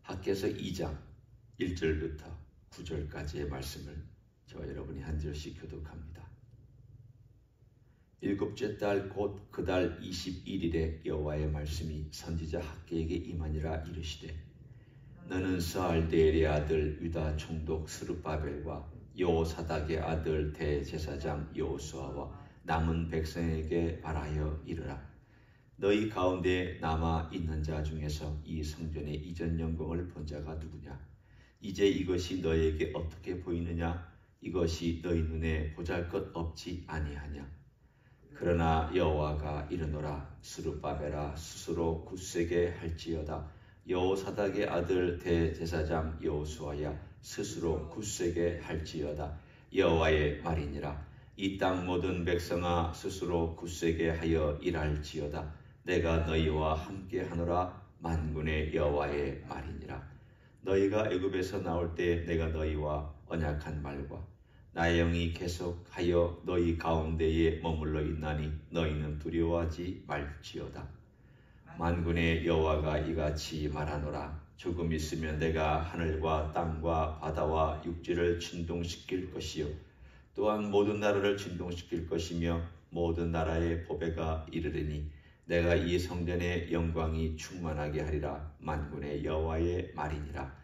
학개서 2장 1절부터 9절까지의 말씀을 저와 여러분이 한 절씩 교독합니다. 일곱째 달 곧 그 달 21일에 여호와의 말씀이 선지자 학개에게 임하니라. 이르시되 너는 스알디엘의 아들 유다 총독 스룹바벨과 여호사닥의 아들 대제사장 여호수아와 남은 백성에게 말하여 이르라. 너희 가운데 남아 있는 자 중에서 이 성전의 이전 영광을 본 자가 누구냐? 이제 이것이 너희에게 어떻게 보이느냐? 이것이 너희 눈에 보잘것없지 아니하냐? 그러나 여호와가 이르노라. 스룹바벨아 스스로 굳세게 할지어다. 여호사닥의 아들 대제사장 여호수아야 스스로 굳세게 할지어다. 여호와의 말이니라. 이 땅 모든 백성아 스스로 굳세게 하여 일할지어다. 내가 너희와 함께 하노라. 만군의 여호와의 말이니라. 너희가 애굽에서 나올 때 내가 너희와 언약한 말과 나의 영이 계속하여 너희 가운데에 머물러 있나니 너희는 두려워하지 말지어다. 만군의 여호와가 이같이 말하노라. 조금 있으면 내가 하늘과 땅과 바다와 육지를 진동시킬 것이요 또한 모든 나라를 진동시킬 것이며 모든 나라의 보배가 이르리니 내가 이 성전의 영광이 충만하게 하리라. 만군의 여호와의 말이니라.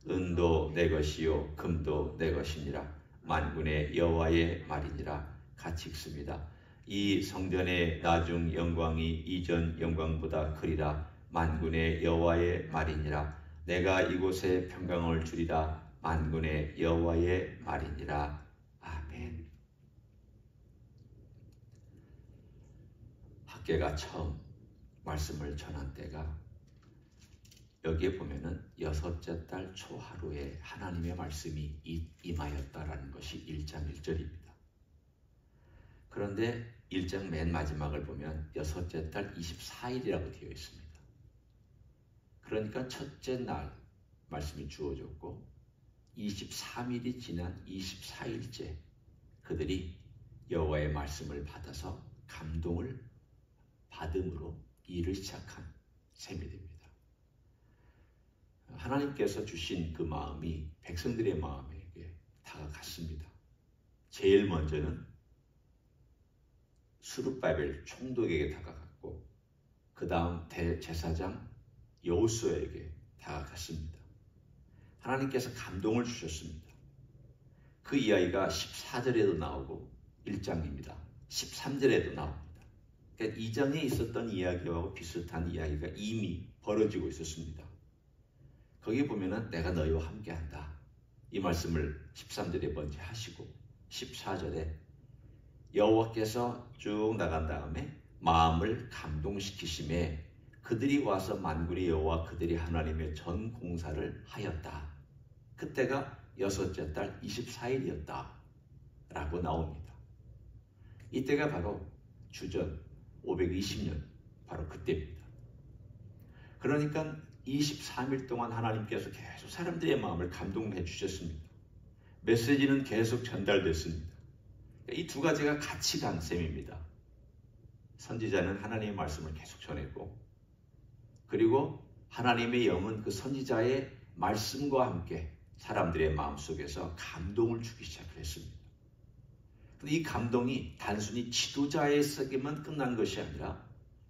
은도 내 것이요 금도 내 것이니라. 만군의 여호와의 말이니라. 같이 읽습니다. 이 성전의 나중 영광이 이전 영광보다 크리라. 만군의 여호와의 말이니라. 내가 이곳에 평강을 주리라. 만군의 여호와의 말이니라. 아멘. 학개가 처음 말씀을 전한 때가 여기에 보면은 여섯째 달 초하루에 하나님의 말씀이 임하였다라는 것이 1장 1절입니다. 그런데 1장 맨 마지막을 보면 여섯째 달 24일이라고 되어 있습니다. 그러니까 첫째 날 말씀이 주어졌고 23일이 지난 24일째 그들이 여호와의 말씀을 받아서 감동을 받음으로 일을 시작한 셈이 됩니다. 하나님께서 주신 그 마음이 백성들의 마음에게 다가갔습니다. 제일 먼저는 스룹바벨 총독에게 다가갔고 그 다음 대제사장 여호수아에게 다가갔습니다. 하나님께서 감동을 주셨습니다. 그 이야기가 14절에도 나오고 1장입니다. 13절에도 나옵니다. 그러니까 2장에 있었던 이야기와 비슷한 이야기가 이미 벌어지고 있었습니다. 거기 보면은 내가 너희와 함께한다. 이 말씀을 13절에 먼저 하시고 14절에 여호와께서 쭉 나간 다음에 마음을 감동시키심에 그들이 와서 만군의 여호와 그들이 하나님의 전 공사를 하였다. 그때가 여섯째 달 24일이었다 라고 나옵니다. 이때가 바로 주전 520년 바로 그때입니다. 그러니까 23일 동안 하나님께서 계속 사람들의 마음을 감동해 주셨습니다. 메시지는 계속 전달됐습니다. 이 두 가지가 같이 간 셈입니다. 선지자는 하나님의 말씀을 계속 전했고 그리고 하나님의 영은 그 선지자의 말씀과 함께 사람들의 마음속에서 감동을 주기 시작했습니다. 근데 이 감동이 단순히 지도자에게만 끝난 것이 아니라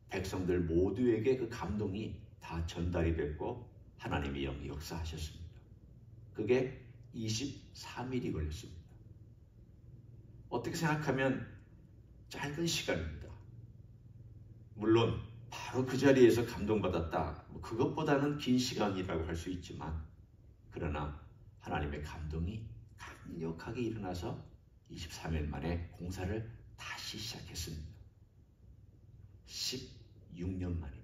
백성들 모두에게 그 감동이 다 전달이 됐고 하나님의 영이 역사하셨습니다. 그게 23일이 걸렸습니다. 어떻게 생각하면 짧은 시간입니다. 물론 바로 그 자리에서 감동받았다. 그것보다는 긴 시간이라고 할 수 있지만 그러나 하나님의 감동이 강력하게 일어나서 23일 만에 공사를 다시 시작했습니다. 16년 만입니다.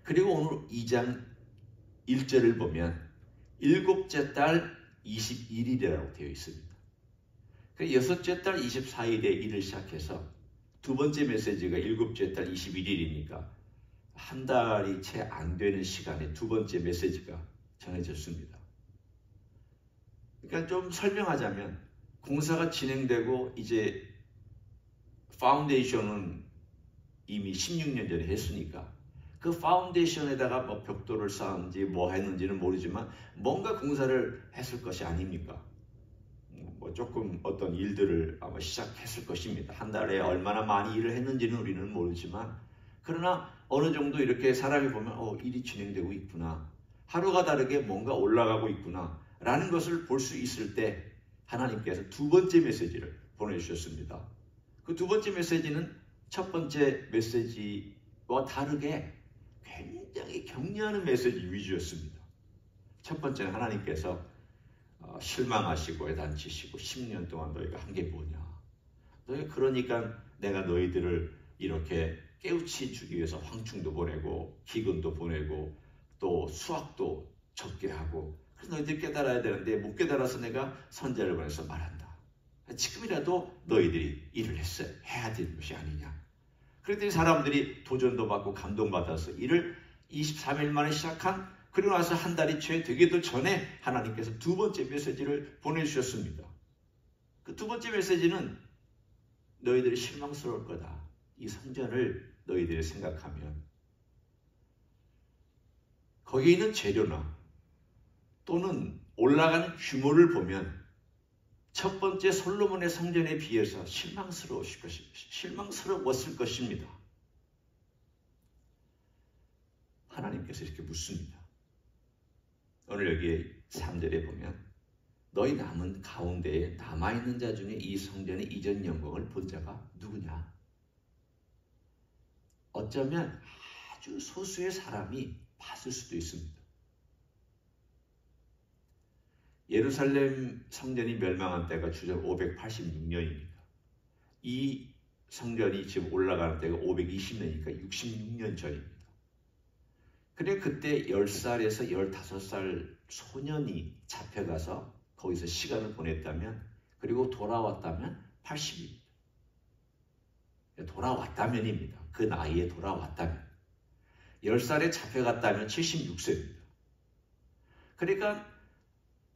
그리고 오늘 2장 1절을 보면 일곱째 달 21일이라고 되어 있습니다. 여섯째 달 24일에 일을 시작해서 두 번째 메시지가 일곱째 달 21일이니까 한 달이 채 안 되는 시간에 두 번째 메시지가 전해졌습니다. 그러니까 좀 설명하자면 공사가 진행되고 이제 파운데이션은 이미 16년 전에 했으니까 그 파운데이션에다가 뭐 벽돌을 쌓은지 뭐 했는지는 모르지만 뭔가 공사를 했을 것이 아닙니까? 뭐 조금 어떤 일들을 아마 시작했을 것입니다. 한 달에 얼마나 많이 일을 했는지는 우리는 모르지만, 그러나 어느 정도 이렇게 사람이 보면 일이 진행되고 있구나, 하루가 다르게 뭔가 올라가고 있구나 라는 것을 볼 수 있을 때 하나님께서 두 번째 메시지를 보내주셨습니다. 그 두 번째 메시지는 첫 번째 메시지와 다르게 굉장히 격려하는 메시지 위주였습니다. 첫 번째는 하나님께서 실망하시고 애단치시고 10년 동안 너희가 한 게 뭐냐, 너희 그러니까 내가 너희들을 이렇게 깨우치 주기 위해서 황충도 보내고 기근도 보내고 또 수확도 적게 하고, 그래서 너희들이 깨달아야 되는데 못 깨달아서 내가 선지자를 보내서 말한다. 지금이라도 너희들이 일을 해야 되는 것이 아니냐. 그랬더니 사람들이 도전도 받고 감동받아서 일을 23일 만에 시작한, 그리고 나서 한 달이 채 되기도 전에 하나님께서 두 번째 메시지를 보내주셨습니다. 그 두 번째 메시지는 너희들이 실망스러울 거다. 이 성전을 너희들이 생각하면 거기에 있는 재료나 또는 올라간 규모를 보면 첫 번째 솔로몬의 성전에 비해서 실망스러웠을 것입니다. 하나님께서 이렇게 묻습니다. 오늘 여기 3절에 보면 너희 남은 가운데에 남아있는 자 중에 이 성전의 이전 영광을 본 자가 누구냐? 어쩌면 아주 소수의 사람이 봤을 수도 있습니다. 예루살렘 성전이 멸망한 때가 주전 586년입니다. 이 성전이 지금 올라가는 때가 520년이니까 66년 전입니다. 그래 그때 10살에서 15살 소년이 잡혀가서 거기서 시간을 보냈다면, 그리고 돌아왔다면 80입니다. 돌아왔다면입니다. 그 나이에 돌아왔다면. 10살에 잡혀갔다면 76세입니다. 그러니까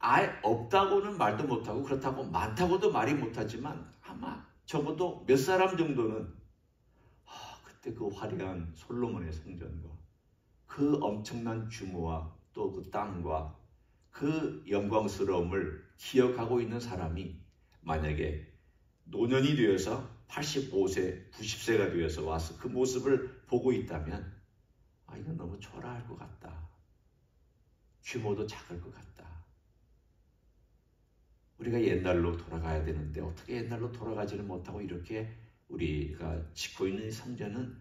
아예 없다고는 말도 못하고 그렇다고 많다고도 말이 못하지만 아마 적어도 몇 사람 정도는 그때 그 화려한 솔로몬의 성전과 그 엄청난 규모와 또 그 땅과 그 영광스러움을 기억하고 있는 사람이 만약에 노년이 되어서 85세, 90세가 되어서 와서 그 모습을 보고 있다면 이건 너무 초라할 것 같다. 규모도 작을 것 같다. 우리가 옛날로 돌아가야 되는데 어떻게 옛날로 돌아가지를 못하고 이렇게 우리가 짓고 있는 성전은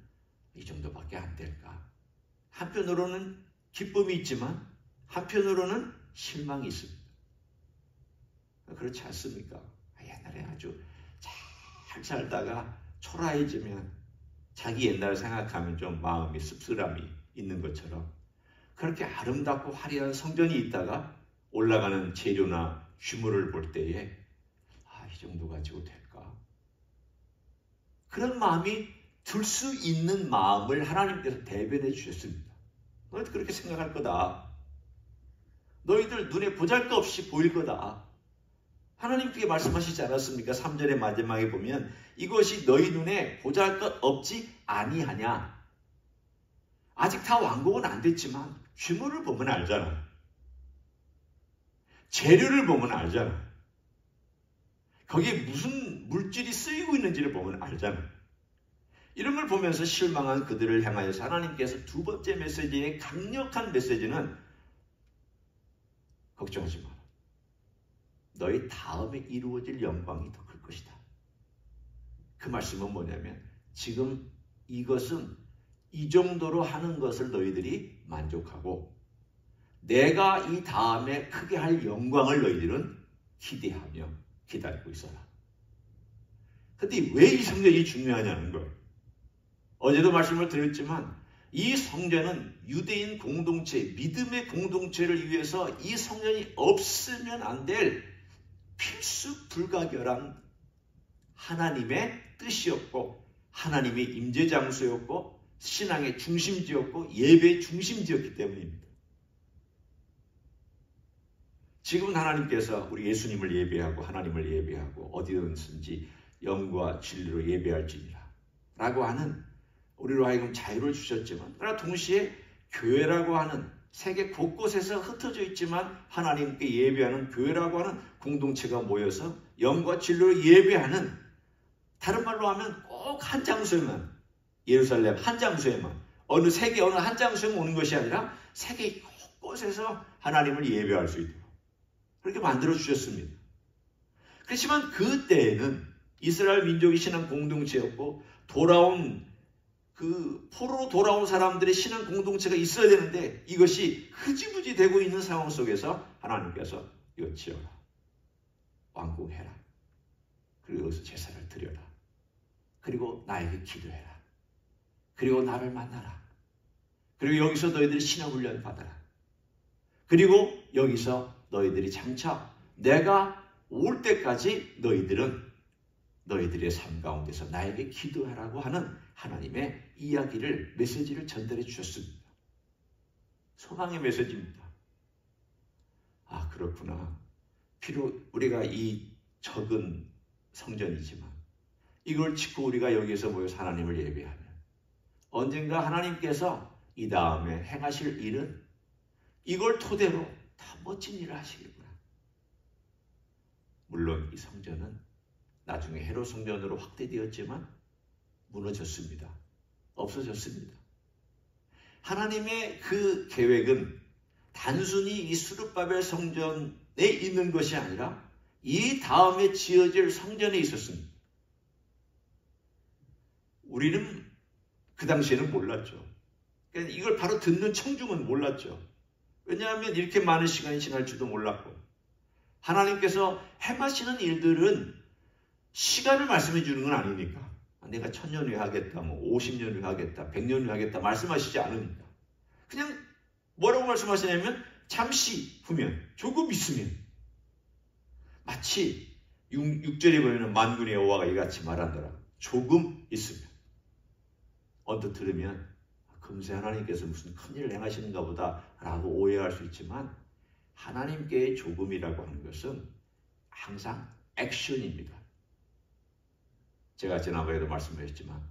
이 정도밖에 안 될까? 한편으로는 기쁨이 있지만 한편으로는 실망이 있습니다. 그렇지 않습니까? 옛날에 아주 잘 살다가 초라해지면 자기 옛날 생각하면 좀 마음이 씁쓸함이 있는 것처럼, 그렇게 아름답고 화려한 성전이 있다가 올라가는 재료나 규모를 볼 때에 이 정도 가지고 될까? 그런 마음이 들 수 있는 마음을 하나님께서 대변해 주셨습니다. 너희들 그렇게 생각할 거다. 너희들 눈에 보잘것없이 보일 거다. 하나님께 말씀하시지 않았습니까? 3절의 마지막에 보면 이것이 너희 눈에 보잘것없지 아니하냐. 아직 다 완공은 안 됐지만 규모를 보면 알잖아. 재료를 보면 알잖아. 거기에 무슨 물질이 쓰이고 있는지를 보면 알잖아. 이런 걸 보면서 실망한 그들을 향하여서 하나님께서 두 번째 메시지의 강력한 메시지는 걱정하지 마라. 너희 다음에 이루어질 영광이 더 클 것이다. 그 말씀은 뭐냐면 지금 이것은 이 정도로 하는 것을 너희들이 만족하고 내가 이 다음에 크게 할 영광을 너희들은 기대하며 기다리고 있어라. 근데 왜 이 성전이 중요하냐는 거예요. 어제도 말씀을 드렸지만 이 성전은 유대인 공동체, 믿음의 공동체를 위해서 이 성전이 없으면 안 될 필수 불가결한 하나님의 뜻이었고 하나님의 임재 장소였고 신앙의 중심지였고 예배의 중심지였기 때문입니다. 지금은 하나님께서 우리 예수님을 예배하고 하나님을 예배하고 어디든지 영과 진리로 예배할지니라 라고 하는 우리로 하여금 자유를 주셨지만 그러나 동시에 교회라고 하는 세계 곳곳에서 흩어져 있지만 하나님께 예배하는 교회라고 하는 공동체가 모여서 영과 진리로 예배하는, 다른 말로 하면 꼭 한 장소에만, 예루살렘 한 장소에만, 어느 세계 어느 한 장소에만 오는 것이 아니라 세계 곳곳에서 하나님을 예배할 수 있도록 그렇게 만들어 주셨습니다. 그렇지만 그때에는 이스라엘 민족이 신앙 공동체였고 포로로 돌아온 사람들의 신앙 공동체가 있어야 되는데 이것이 흐지부지 되고 있는 상황 속에서 하나님께서 이거 지어라, 왕궁해라, 그리고 여기서 제사를 드려라, 그리고 나에게 기도해라, 그리고 나를 만나라, 그리고 여기서 너희들이 신앙훈련 받아라, 그리고 여기서 너희들이 장차 내가 올 때까지 너희들의 삶 가운데서 나에게 기도하라고 하는 하나님의 이야기를, 메시지를 전달해 주셨습니다. 소망의 메시지입니다. 아, 그렇구나. 비록 우리가 이 적은 성전이지만 이걸 짓고 우리가 여기에서 모여서 하나님을 예배하면 언젠가 하나님께서 이 다음에 행하실 일은 이걸 토대로 다 멋진 일을 하시겠구나. 물론 이 성전은 나중에 헤롯 성전으로 확대되었지만 무너졌습니다. 없어졌습니다. 하나님의 그 계획은 단순히 이 스룹바벨 성전에 있는 것이 아니라 이 다음에 지어질 성전에 있었습니다. 우리는 그 당시에는 몰랐죠. 그러니까 이걸 바로 듣는 청중은 몰랐죠. 왜냐하면 이렇게 많은 시간이 지날 줄도 몰랐고, 하나님께서 행하시는 일들은 시간을 말씀해 주는 건 아니니까, 내가 1000년 후에 하겠다, 50년 후에 하겠다, 100년 후에 하겠다 말씀하시지 않으니까 그냥 뭐라고 말씀하시냐면 잠시 후면, 조금 있으면, 마치 6절에 보면 만군의 여호와가 이같이 말한다라, 조금 있으면. 언뜻 들으면 금세 하나님께서 무슨 큰일을 행하시는가 보다 라고 오해할 수 있지만, 하나님께의 조금이라고 하는 것은 항상 액션입니다. 제가 지난번에도 말씀드렸지만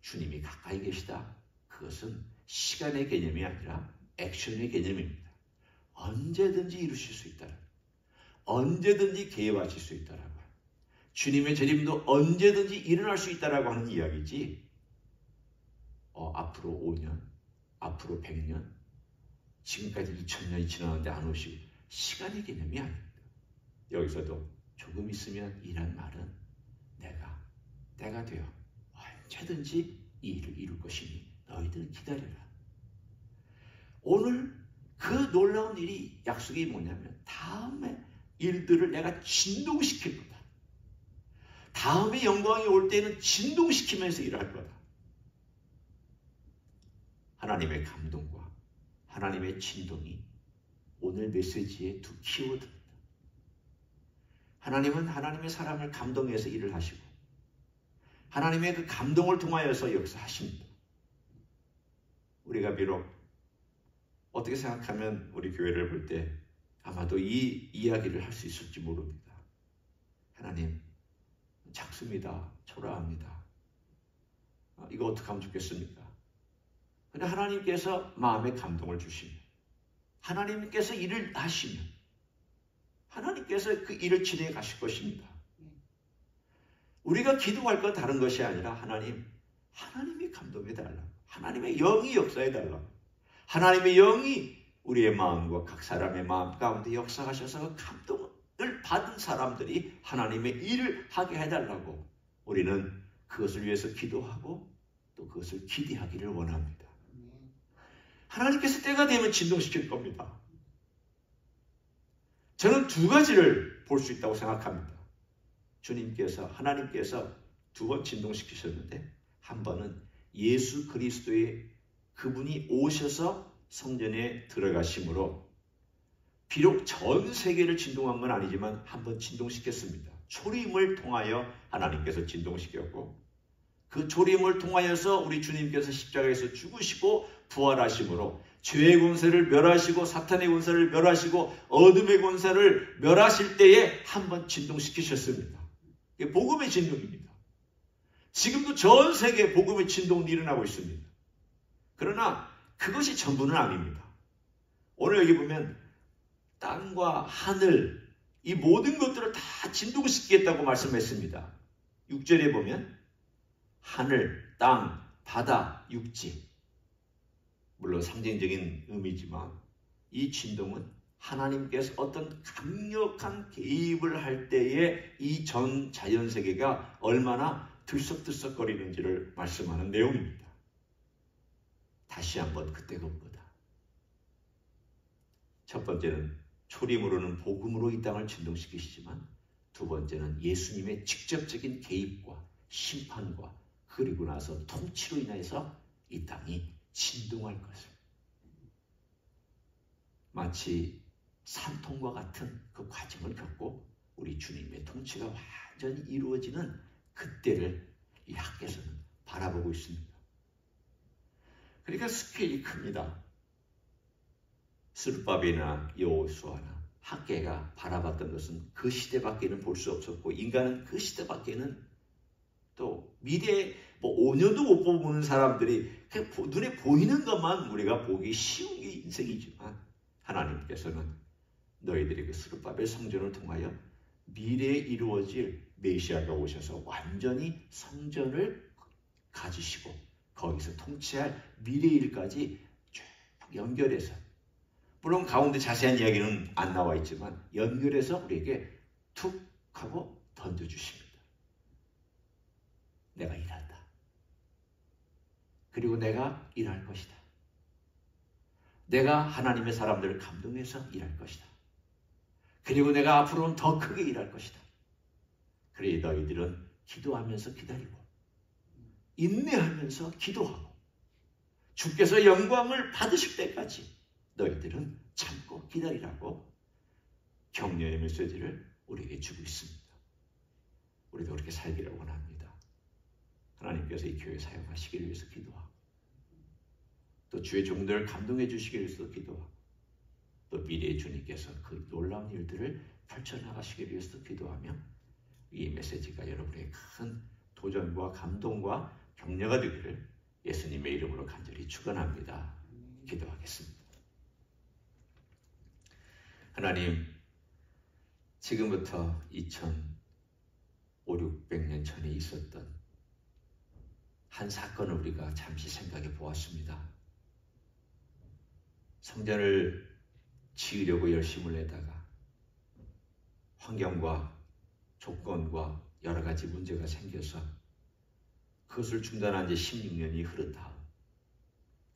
주님이 가까이 계시다, 그것은 시간의 개념이 아니라 액션의 개념입니다. 언제든지 이루실 수 있다는, 언제든지 개입하실 수 있다라고, 주님의 재림도 언제든지 일어날 수 있다라고 하는 이야기지, 앞으로 5년, 앞으로 100년, 지금까지 2000년이 지났는데 안 오시고, 시간의 개념이 아닙니다. 여기서도 조금 있으면 이란 말은 내가 되어 언제든지 이 일을 이룰 것이니 너희들 기다려라. 오늘 그 놀라운 일이, 약속이 뭐냐면 다음에 일들을 내가 진동시킬 거다. 다음에 영광이 올 때는 진동시키면서 일할 거다. 하나님의 감동과 하나님의 진동이 오늘 메시지의 두 키워드입니다. 하나님은 하나님의 사람을 감동해서 일을 하시고, 하나님의 그 감동을 통하여서 역사하십니다. 우리가 비록 어떻게 생각하면 우리 교회를 볼 때 아마도 이 이야기를 할 수 있을지 모릅니다. 하나님, 작습니다. 초라합니다. 이거 어떻게 하면 좋겠습니까? 근데 하나님께서 마음에 감동을 주시면, 하나님께서 일을 하시면 하나님께서 그 일을 진행해 가실 것입니다. 우리가 기도할 건 다른 것이 아니라 하나님이 감동해 달라, 하나님의 영이 역사해 달라, 하나님의 영이 우리의 마음과 각 사람의 마음 가운데 역사하셔서 감동을 받은 사람들이 하나님의 일을 하게 해달라고 우리는 그것을 위해서 기도하고 또 그것을 기대하기를 원합니다. 하나님께서 때가 되면 진동시킬 겁니다. 저는 두 가지를 볼 수 있다고 생각합니다. 하나님께서 두 번 진동시키셨는데, 한 번은 예수 그리스도의 그분이 오셔서 성전에 들어가심으로, 비록 전 세계를 진동한 건 아니지만 한 번 진동시켰습니다. 초림을 통하여 하나님께서 진동시켰고, 그 초림을 통하여서 우리 주님께서 십자가에서 죽으시고 부활하심으로 죄의 권세를 멸하시고 사탄의 권세를 멸하시고 어둠의 권세를 멸하실 때에 한 번 진동시키셨습니다. 이게 복음의 진동입니다. 지금도 전 세계에 복음의 진동은 일어나고 있습니다. 그러나 그것이 전부는 아닙니다. 오늘 여기 보면 땅과 하늘, 이 모든 것들을 다 진동시키겠다고 말씀했습니다. 6절에 보면 하늘, 땅, 바다, 육지. 물론 상징적인 의미지만 이 진동은 하나님께서 어떤 강력한 개입을 할 때에 이 전 자연세계가 얼마나 들썩들썩거리는지를 말씀하는 내용입니다. 다시 한번 그때가 온 거다. 첫 번째는 초림으로는 복음으로 이 땅을 진동시키시지만 두 번째는 예수님의 직접적인 개입과 심판과 그리고 나서 통치로 인해서 이 땅이 진동할 것을. 마치 산통과 같은 그 과정을 겪고 우리 주님의 통치가 완전히 이루어지는 그때를 이 학개서는 바라보고 있습니다. 그러니까 스케일이 큽니다. 스룹바벨이나 여호수아나 학개가 바라봤던 것은 그 시대밖에는 볼 수 없었고 인간은 그 시대밖에는 또 미래에 5년도 못 보는 사람들이 그냥 눈에 보이는 것만 우리가 보기 쉬운 게 인생이지만 하나님께서는 너희들이 그 스룹바벨 성전을 통하여 미래에 이루어질 메시아가 오셔서 완전히 성전을 가지시고 거기서 통치할 미래의 일까지 쭉 연결해서, 물론 가운데 자세한 이야기는 안 나와 있지만 연결해서 우리에게 툭 하고 던져주십니다. 내가 일한다. 그리고 내가 일할 것이다. 내가 하나님의 사람들을 감동해서 일할 것이다. 그리고 내가 앞으로는 더 크게 일할 것이다. 그래 너희들은 기도하면서 기다리고 인내하면서 기도하고 주께서 영광을 받으실 때까지 너희들은 참고 기다리라고 격려의 메시지를 우리에게 주고 있습니다. 우리도 그렇게 살기를 원합니다. 하나님께서 이 교회 사용하시기 위해서 기도하고 또 주의 종들을 감동해 주시기 위해서 기도하고 또 미래의 주님께서 그 놀라운 일들을 펼쳐나가시기 위해서 기도하며 이 메시지가 여러분의 큰 도전과 감동과 격려가 되기를 예수님의 이름으로 간절히 축원합니다. 기도하겠습니다. 하나님, 지금부터 2500~600년 전에 있었던 한 사건을 우리가 잠시 생각해 보았습니다. 성전을 지으려고 열심을 내다가 환경과 조건과 여러 가지 문제가 생겨서 그것을 중단한 지 16년이 흐른 다음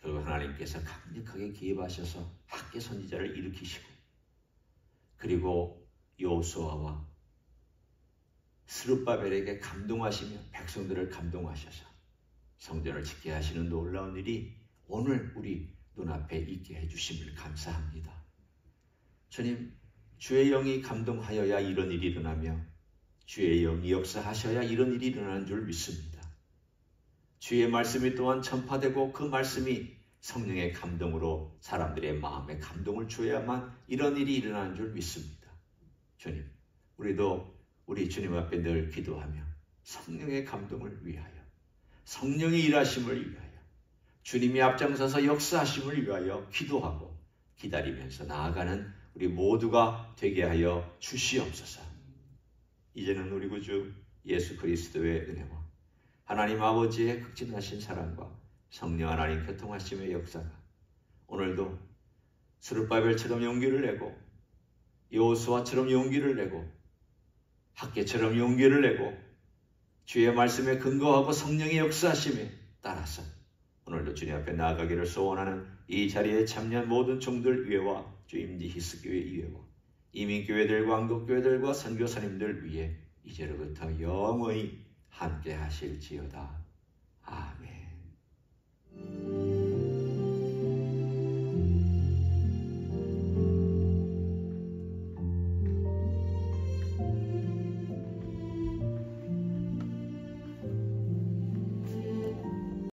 결국 하나님께서 강력하게 개입하셔서 학개 선지자를 일으키시고 그리고 여호수아와 스룹바벨에게 감동하시며 백성들을 감동하셔서 성전을 짓게 하시는 놀라운 일이 오늘 우리 눈앞에 있게 해주심을 감사합니다. 주님, 주의 영이 감동하여야 이런 일이 일어나며 주의 영이 역사하셔야 이런 일이 일어나는 줄 믿습니다. 주의 말씀이 또한 전파되고 그 말씀이 성령의 감동으로 사람들의 마음에 감동을 줘야만 이런 일이 일어나는 줄 믿습니다. 주님, 우리도 우리 주님 앞에 늘 기도하며 성령의 감동을 위하여 성령의 일하심을 위하여 주님이 앞장서서 역사하심을 위하여 기도하고 기다리면서 나아가는 우리 모두가 되게 하여 주시옵소서. 이제는 우리 구주 예수 그리스도의 은혜와 하나님 아버지의 극진하신 사랑과 성령 하나님 교통하심의 역사가 오늘도 스룹바벨처럼 용기를 내고 여호수아처럼 용기를 내고 학개처럼 용기를 내고 주의 말씀에 근거하고 성령의 역사하심에 따라서 오늘도 주님 앞에 나아가기를 소원하는 이 자리에 참여한 모든 종들 위에와 주임지 히스교회 이외와 이민교회들과 한국교회들과 선교사님들 위에 이제로부터 영원히 함께 하실지어다. 아멘.